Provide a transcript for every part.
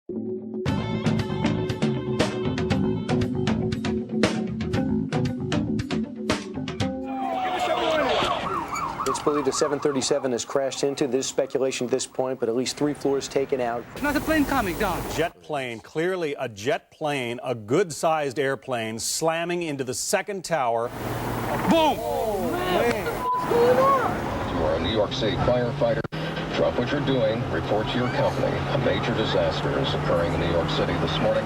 It's believed a 737 has crashed into. There's speculation at this point, but at least 3 floors taken out. Another plane coming down. Jet plane, clearly a jet plane, a good-sized airplane, slamming into the second tower. Boom! Oh, man. What's going on? You are a New York City firefighter. Drop what you're doing. Report to your company. A major disaster is occurring in New York City this morning.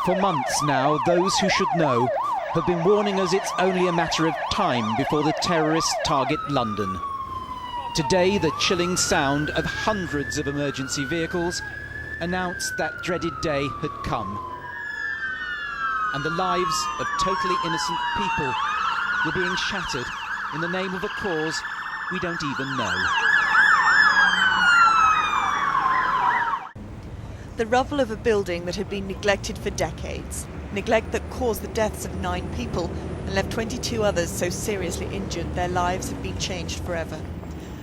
For months now, those who should know have been warning us it's only a matter of time before the terrorists target London. Today, the chilling sound of hundreds of emergency vehicles announced that dreaded day had come. And the lives of totally innocent people were being shattered in the name of a cause we don't even know. The rubble of a building that had been neglected for decades. Neglect that caused the deaths of 9 people and left 22 others so seriously injured their lives had been changed forever.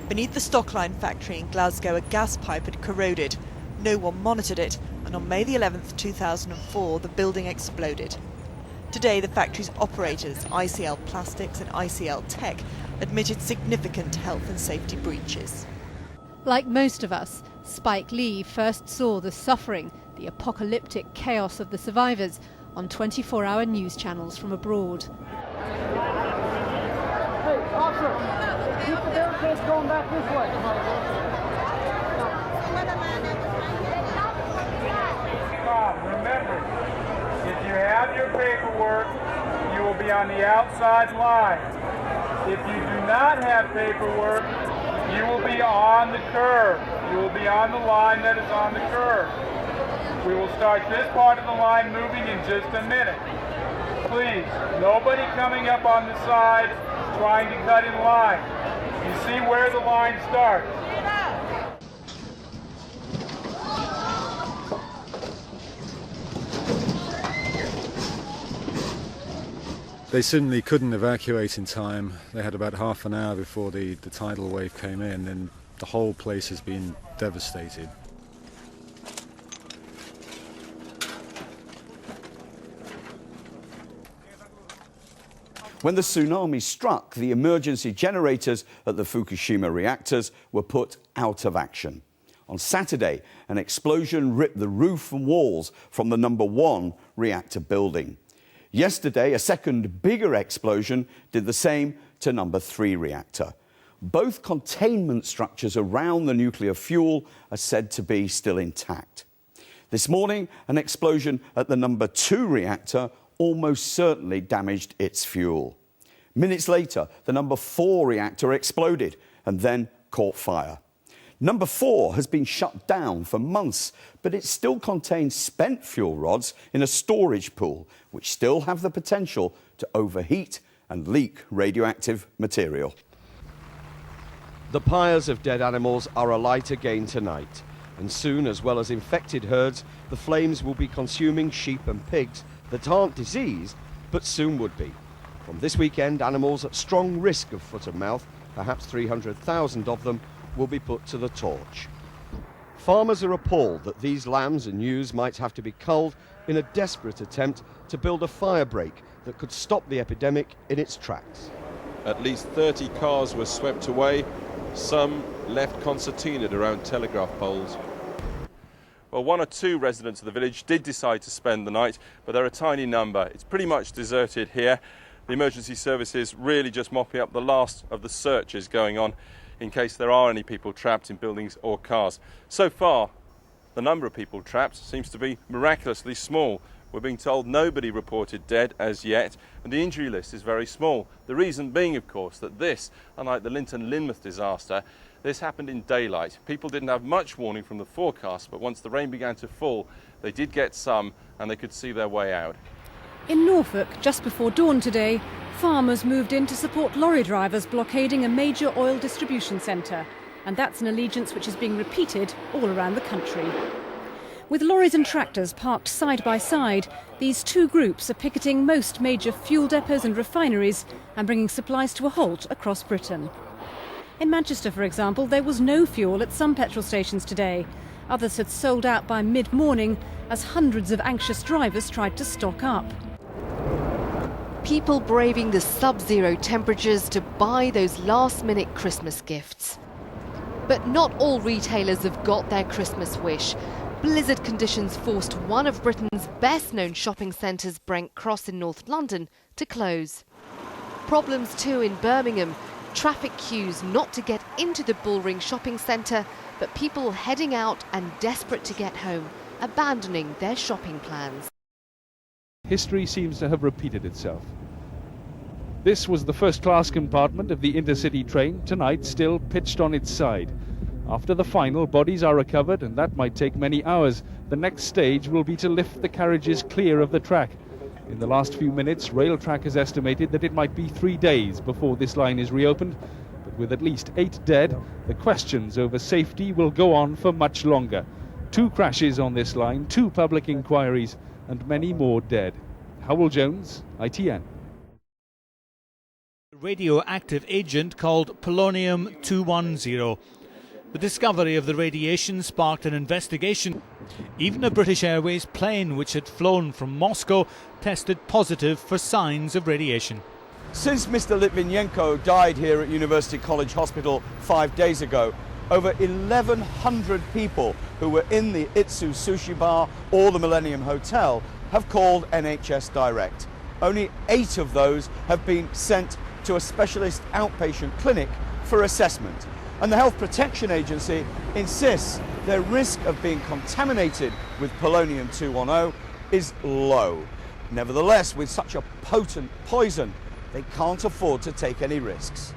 Beneath the Stockline factory in Glasgow, a gas pipe had corroded. No one monitored it, and on May the 11th, 2004, the building exploded. Today, the factory's operators, ICL Plastics and ICL Tech, admitted significant health and safety breaches. Like most of us, Spike Lee first saw the suffering, the apocalyptic chaos of the survivors on 24-hour news channels from abroad. Hey, officer, keep the barricades going back this way. Remember, if you have your paperwork, you will be on the outside line. If you do not have paperwork, you will be on the curb. You will be on the line that is on the curb. We will start this part of the line moving in just a minute. Please, nobody coming up on the side trying to cut in line. You see where the line starts. They certainly couldn't evacuate in time. They had about half an hour before the tidal wave came in, and the whole place has been devastated. When the tsunami struck, the emergency generators at the Fukushima reactors were put out of action. On Saturday, an explosion ripped the roof and walls from the number 1 reactor building. Yesterday, a second bigger explosion did the same to number 3 reactor. Both containment structures around the nuclear fuel are said to be still intact. This morning, an explosion at the number 2 reactor almost certainly damaged its fuel. Minutes later, the number 4 reactor exploded and then caught fire. Number 4 has been shut down for months, but it still contains spent fuel rods in a storage pool, which still have the potential to overheat and leak radioactive material. The pyres of dead animals are alight again tonight, and soon, as well as infected herds, the flames will be consuming sheep and pigs that aren't diseased, but soon would be. From this weekend, animals at strong risk of foot and mouth, perhaps 300,000 of them, will be put to the torch. Farmers are appalled that these lambs and ewes might have to be culled in a desperate attempt to build a fire break that could stop the epidemic in its tracks. At least 30 cars were swept away, some left concertinaed around telegraph poles. Well, 1 or 2 residents of the village did decide to spend the night, but they're a tiny number. It's pretty much deserted here. The emergency services really just mopping up the last of the searches going on in case there are any people trapped in buildings or cars. So far, the number of people trapped seems to be miraculously small. We're being told nobody reported dead as yet, and the injury list is very small. The reason being, of course, that this, unlike the Linton-Lynmouth disaster, this happened in daylight. People didn't have much warning from the forecast, but once the rain began to fall, they did get some, and they could see their way out. In Norfolk, just before dawn today, farmers moved in to support lorry drivers blockading a major oil distribution centre. And that's an allegiance which is being repeated all around the country. With lorries and tractors parked side by side, these two groups are picketing most major fuel depots and refineries and bringing supplies to a halt across Britain. In Manchester, for example, there was no fuel at some petrol stations today. Others had sold out by mid-morning as hundreds of anxious drivers tried to stock up. People braving the sub-zero temperatures to buy those last-minute Christmas gifts. But not all retailers have got their Christmas wish. Blizzard conditions forced one of Britain's best-known shopping centres, Brent Cross in North London, to close. Problems too in Birmingham. Traffic queues not to get into the Bullring shopping centre, but people heading out and desperate to get home, abandoning their shopping plans. History seems to have repeated itself. This was the first-class compartment of the intercity train, tonight still pitched on its side. After the final, bodies are recovered, and that might take many hours. The next stage will be to lift the carriages clear of the track. In the last few minutes, Railtrack has estimated that it might be 3 days before this line is reopened. But with at least 8 dead, the questions over safety will go on for much longer. 2 crashes on this line, 2 public inquiries, and many more dead. Howell Jones, ITN. A radioactive agent called polonium-210. The discovery of the radiation sparked an investigation. Even a British Airways plane which had flown from Moscow tested positive for signs of radiation. Since Mr. Litvinenko died here at University College Hospital 5 days ago, over 1,100 people who were in the Itsu Sushi Bar or the Millennium Hotel have called NHS Direct. Only 8 of those have been sent to a specialist outpatient clinic for assessment. And the Health Protection Agency insists their risk of being contaminated with polonium-210 is low. Nevertheless, with such a potent poison, they can't afford to take any risks.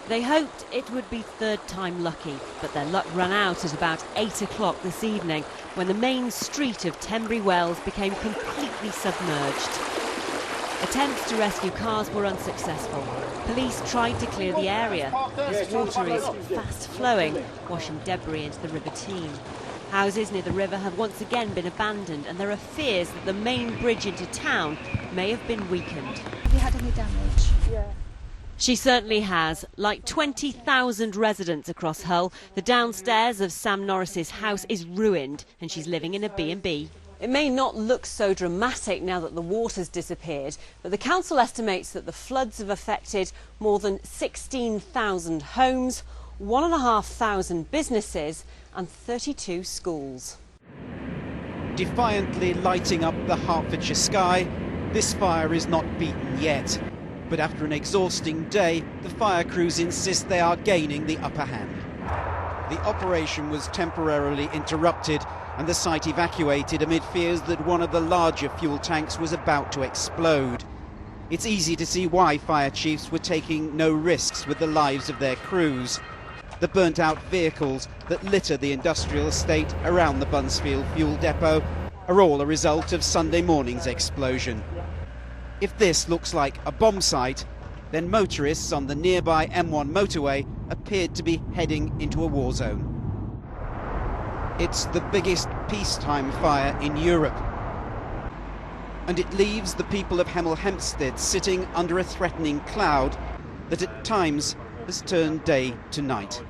They hoped it would be third time lucky, but their luck ran out at about 8 o'clock this evening when the main street of Tenbury Wells became completely submerged. Attempts to rescue cars were unsuccessful. Police tried to clear the area. This water is fast flowing, washing debris into the River Team. Houses near the river have once again been abandoned, and there are fears that the main bridge into town may have been weakened. Have you had any damage? Yeah. She certainly has. Like 20,000 residents across Hull, the downstairs of Sam Norris's house is ruined, and she's living in a B&B. It may not look so dramatic now that the water's disappeared, but the council estimates that the floods have affected more than 16,000 homes, 1,500 businesses and 32 schools. Defiantly lighting up the Hertfordshire sky, this fire is not beaten yet. But after an exhausting day, the fire crews insist they are gaining the upper hand. The operation was temporarily interrupted and the site evacuated amid fears that one of the larger fuel tanks was about to explode. It's easy to see why fire chiefs were taking no risks with the lives of their crews. The burnt-out vehicles that litter the industrial estate around the Buncefield fuel depot are all a result of Sunday morning's explosion. If this looks like a bomb site, then motorists on the nearby M1 motorway appeared to be heading into a war zone. It's the biggest peacetime fire in Europe, and it leaves the people of Hemel Hempstead sitting under a threatening cloud that at times has turned day to night.